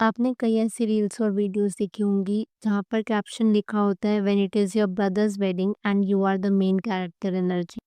आपने कई ऐसी रील्स और वीडियोस देखी होंगी जहाँ पर कैप्शन लिखा होता है when it is your brother's wedding and you are the main character energy.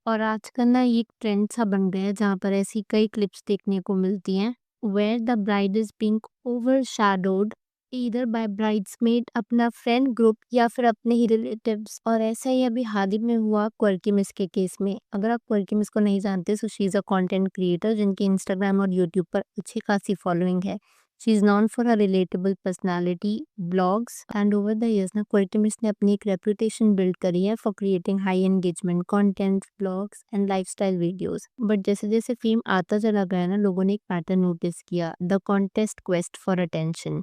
और आजकल ना ये एक ट्रेंड सा बन गया है जहाँ पर ऐसी कई क्लिप्स देखने को मिलती हैं where the bride is being overshadowed either by bridesmaid, अपना फ्रेंड ग्रुप या फिर अपने ही रिलेटिव्स। और ऐसा ही अभी हाल ही में हुआ क्वर्की मिस के केस में। अगर आप क्वर्की मिस को नहीं जानते तो she is a content creator जिनकी इंस्टाग्राम और यूट्यूब पर अच्छी खासी फॉलोइंग है। She is known for her relatable personality, blogs, and over the years ना क्वर्की मिस ने अपनी एक रेपुटेशन बिल्ड करी है for creating high engagement content, blogs and lifestyle videos. But जैसे जैसे फेम आता चला गया ना, लोगों ने एक पैटर्न नोटिस किया, the constant quest for attention,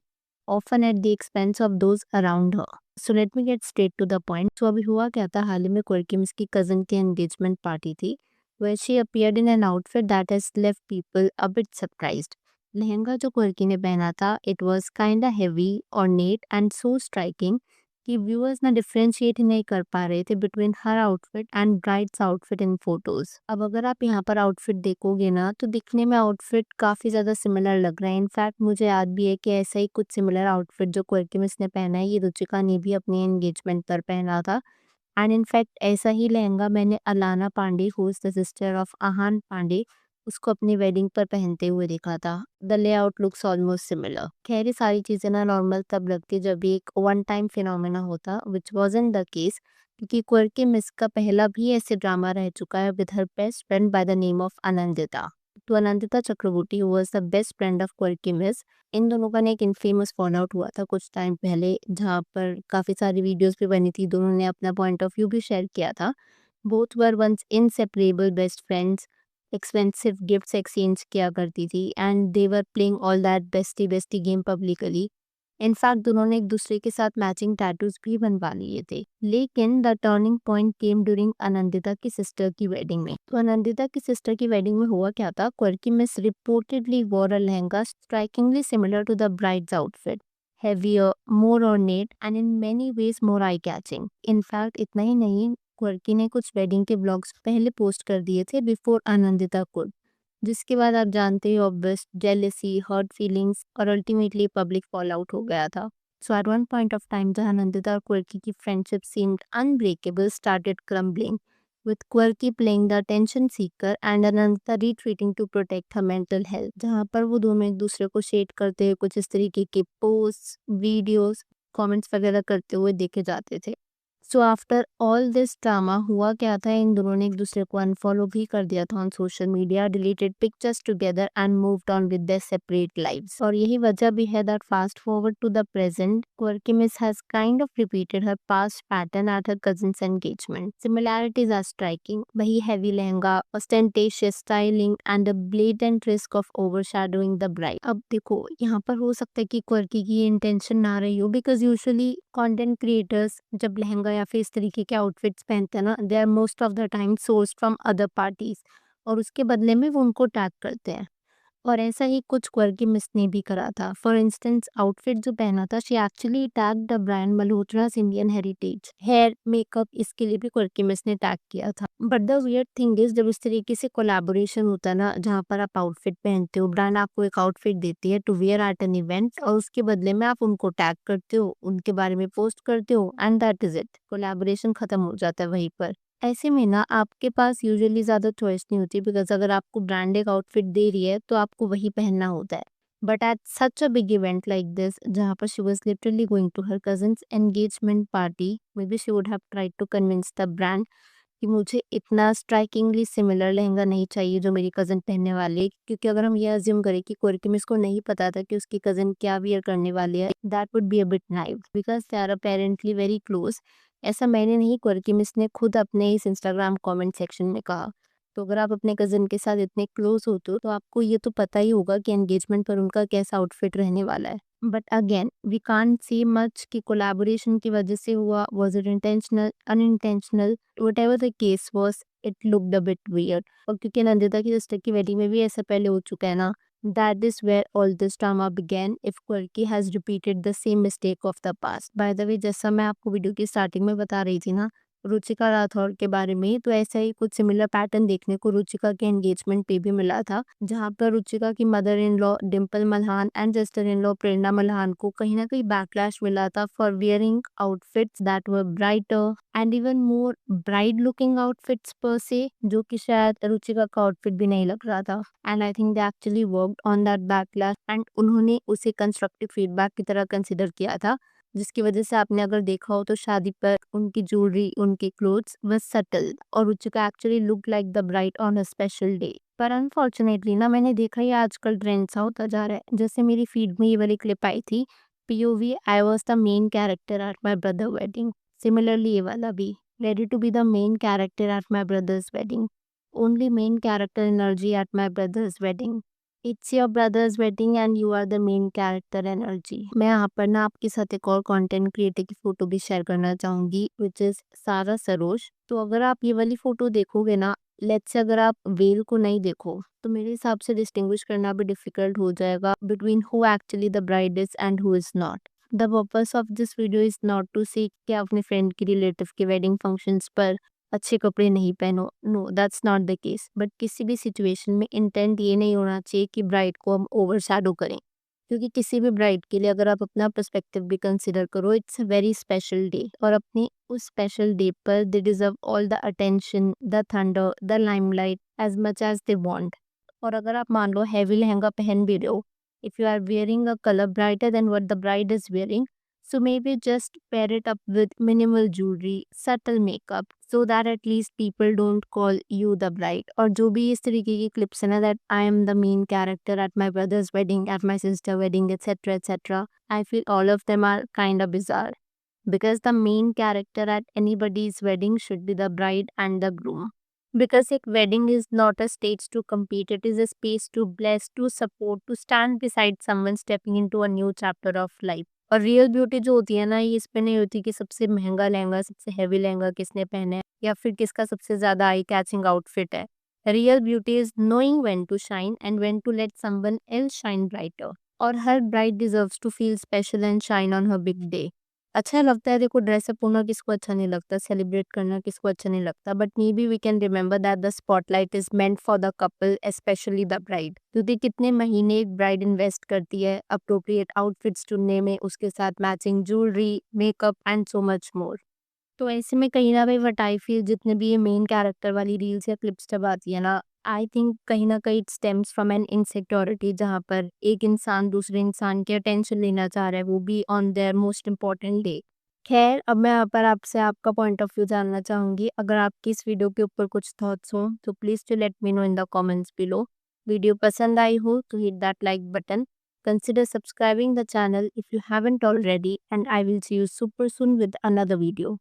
often at the expense of those around her. So let me get straight to the point. So अभी हुआ क्या था, हाल ही में क्वर्की मिस की कजन की एंगेजमेंट पार्टी थी where she appeared in an outfit that has left people a bit surprised। Lehenga जो क्वर्की ने पहना था it was kind heavy ornate and so striking कि व्यूअर्स ना डिफ्रेंशिएट ही नहीं कर पा रहे थे between her outfit and brides outfit in photos. अब अगर आप यहाँ पर आउटफिट देखोगे ना तो दिखने में आउटफिट काफी ज्यादा सिमिलर लग रहा है। इनफैक्ट मुझे याद भी है कि ऐसा ही कुछ सिमिलर आउटफिट जो क्वर्की मिस ने पहना है ये रुचिका ने भी अपनी एंगेजमेंट पर पहना था। एंड इनफैक्ट ऐसा ही लहंगा मैंने Alana Pandey who is the sister of Ahaan Pandey उसको अपनी वेडिंग पर पहनते हुए देखा था। The layout looks almost similar. खैर ये सारी चीज़ें ना नॉर्मल तब लगती जब ये एक वन टाइम फिनोमेना होता विच वॉजंट द केस, क्योंकि क्वर्की मिस का पहला भी ऐसे ड्रामा रह चुका है with her best friend by the name of Anandita. तो Anandita Chakraborty who was the best friend of quirky miss, इन दोनों का ना एक इनफेमस फॉल आउट हुआ था कुछ टाइम पहले जहाँ पर काफ़ी सारी वीडियोस भी बनी थी, दोनों ने अपना पॉइंट ऑफ व्यू भी शेयर किया था। Both were once inseparable best friends, expensive gifts exchange किया करती थी and they were playing all that bestie bestie game publicly. In fact दोनों ने एक दूसरे के साथ मैचिंग टैटूज भी बनवा लिए थे। लेकिन the turning point came during Anandita की सिस्टर की वेडिंग में। तो अनंदिता की सिस्टर की वेडिंग में हुआ क्या था, Quirky Miss reportedly wore a lehenga strikingly similar to the bride's outfit, heavier, more ornate and in many ways more eye catching। In fact इतना ही नहीं, क्वर्की ने कुछ वेडिंग के ब्लॉग्स पहले पोस्ट कर दिए थे बिफोर अनंदिता कुड, जिसके बाद आप जानते ही ऑब्वियस जेलेसी, हर्ट फीलिंग्स और अल्टीमेटली पब्लिक फॉल आउट हो गया था। So at one point of time जहां नंदिता और क्वर्की की friendship seemed unbreakable started crumbling, with Quirky playing the attention seeker and Ananta retreating to protect her mental health। जहाँ पर वो दोनों एक दूसरे को शेड करते हुए कुछ इस तरीके के पोस्ट, वीडियोस, कमेंट्स वगैरह करते हुए देखे जाते थे। So after all this drama हुआ क्या था, इन दोनों ने एक दूसरे को अनफॉलो भी कर दिया था on social media, deleted pictures together and moved on with their separate lives. और यही वजह भी है that fast forward to the present, quirky miss has kind of repeated her past pattern at her cousin's engagement. Similarities are striking, वही heavy lehenga, ostentatious styling and a blatant risk of overshadowing the bride. अब देखो यहाँ पर हो सकता है कि quirky की इंटेंशन ना रही हो, बिकॉज यूजुअली कंटेंट क्रिएटर्स जब लहंगा या फिर इस तरीके के आउटफिट्स पहनते हैं ना, they are most of the time sourced from other parties और उसके बदले में वो उनको टैग करते हैं। और ऐसा ही कुछ क्वर्की मिस ने भी करा था। फॉर इंस्टेंस आउटफिट जो पहना था, she actually tag the brand Malhotra's Indian heritage. Hair makeup इसके लिए भी क्वर्की मिस ने टैग किया था। But the weird thing is, जब इस तरीके से कोलैबोरेशन होता है ना, जहाँ पर आप आउटफिट पहनते हो, ब्रांड आपको एक आउटफिट देती है to wear at an event और उसके बदले में आप उनको टैग करते हो, उनके बारे में पोस्ट करते हो and that is it, collaboration खत्म हो जाता है वहीं पर। ऐसे में ना आपके पास यूजुअली ज़्यादा चॉइस नहीं होती, बिकॉज अगर आपको ब्रांड एक आउटफिट दे रही है तो आपको वही पहनना होता है। But at such a big event like this, जहाँ पर she was literally going to her cousin's engagement party, maybe she would have tried to convince the brand कि मुझे इतना स्ट्राइकिंगली सिमिलर लहंगा नहीं चाहिए जो मेरी कज़न पहनने वाली है। क्योंकि अगर हम ये अज्यूम करें कि क्वर्की मिस को नहीं पता था कि उसकी कज़न क्या वियर करने वाली है, that would be a bit naive because they are apparently very close. ऐसा मैंने नहीं, क्वर्की मिस ने खुद अपने इस इंस्टाग्राम कमेंट सेक्शन में कहा। तो अगर आप अपने कज़न के साथ इतने क्लोज होते हो तो आपको ये तो पता ही होगा कि एंगेजमेंट पर उनका कैसा आउटफिट रहने वाला है। But again we can't see much कि कोलैबोरेशन की वजह से हुआ, was it intentional, unintentional, whatever the case was, it looked a bit weird. और क्योंकि नंदिता की सिस्टर की वेडिंग में भी ऐसा पहले हो चुका है ना, that is where all this drama began if Quirky has repeated the same mistake of the past। By the way, जैसा मैं आपको वीडियो की स्टार्टिंग में बता रही थी ना रुचिका राठौर के बारे में, तो ऐसा ही कुछ सिमिलर पैटर्न देखने को रुचिका के एंगेजमेंट पे भी मिला था, जहाँ पर रुचिका की mother in law Dimple Malhan and sister in law Prerna Malhan को कहीं ना कहीं बैकलैश मिला था for wearing outfits that were brighter and even more bright looking outfits पर से, जो कि शायद रुचिका का आउटफिट भी नहीं लग रहा था। And I think they actually worked on that backlash and उन्होंने उसे कंस्ट्रक्टिव फीडबैक की तरह कंसिडर किया था, जिसकी वजह से आपने अगर देखा हो तो शादी पर उनकी ज्वेलरी, उनके क्लोथ्स वर सटल और Ruchika actually look like the bride on a special day. पर अनफॉर्चुनेटली ना, मैंने देखा ये आजकल ट्रेंड सा होता जा रहा है। जैसे मेरी फीड में ये वाली क्लिप आई थी, POV I was the main character at my brother wedding. Similarly ये वाला भी, ready to be the main character at my brother's wedding, only main character energy at my brother's wedding, it's your brother's wedding and you are the main character energy. मैं यहाँ पर ना आपके साथ एक और कंटेंट क्रिएटर की photo भी शेयर करना चाहूंगी, विच इज सारा सरोज। तो अगर आप ये वाली फोटो देखोगे ना, लेट्स से अगर आप वेल को नहीं देखो तो मेरे हिसाब से डिस्टिंग्विश करना भी डिफिकल्ट हो जाएगा between who actually the bride is and who is not. The purpose of this video is not to see कि आप अपने फ्रेंड की रिलेटिव के वेडिंग फंक्शंस पर अच्छे कपड़े नहीं पहनो, no that's not the case. But किसी भी सिचुएशन में इंटेंट ये नहीं होना चाहिए कि ब्राइड को हम ओवर शैडो करें, क्योंकि किसी भी ब्राइड के लिए अगर आप अपना पर्सपेक्टिव भी कंसिडर करो, it's a very special day, और अपने उस स्पेशल डे पर they deserve all the attention, the thunder, the limelight as much as they want. और अगर आप मान लो हैवी लहंगा पहन भी रहे हो, if you are wearing a color brighter than what the bride is wearing, so maybe just pair it up with minimal jewelry, subtle makeup, so that at least people don't call you the bride। और जो भी इस तरीके की clips है ना, that I am the main character at my brother's wedding, at my sister wedding, etc etc, I feel all of them are kind of bizarre, because the main character at anybody's wedding should be the bride and the groom, because a wedding is not a stage to compete, it is a space to bless, to support, to stand beside someone stepping into a new chapter of life। और real beauty जो होती है ना, ये इस पे नहीं होती कि सबसे महंगा लहंगा, सबसे हैवी लहंगा किसने पहना है, या फिर किसका सबसे ज्यादा आई कैचिंग आउटफिट है। Real beauty is knowing when to shine and when to let someone else shine brighter. और हर bride deserves to feel special and shine on her big day. अच्छा लगता है, देखो ड्रेसअप होना किसको अच्छा नहीं लगता, सेलिब्रेट करना किसको अच्छा नहीं लगता, but maybe we can remember that the spotlight is meant for the couple, specially the bride. क्योंकि कितने महीने एक ब्राइड इन्वेस्ट करती है अप्रोप्रिएट आउटफिट्स चुनने में, उसके साथ matching jewellery, makeup and so much more. तो ऐसे में कहीं ना कहीं व्हाट आई फील, जितने भी ये मेन कैरेक्टर वाली रील्स या क्लिप्स जब आती है ना, आई थिंक कहीं ना कहीं it stems from an insecurity, जहाँ पर एक इंसान दूसरे इंसान की अटेंशन लेना चाह रहा है, वो भी on their most important day. खैर, अब मैं यहाँ पर आपसे आपका पॉइंट ऑफ व्यू जानना चाहूंगी। अगर आपकी इस वीडियो के ऊपर कुछ थॉट्स हो तो please to let me know in the comments below. Video पसंद आई हो तो hit that like button, consider subscribing the channel if you haven't already, and I will see you super soon with another video।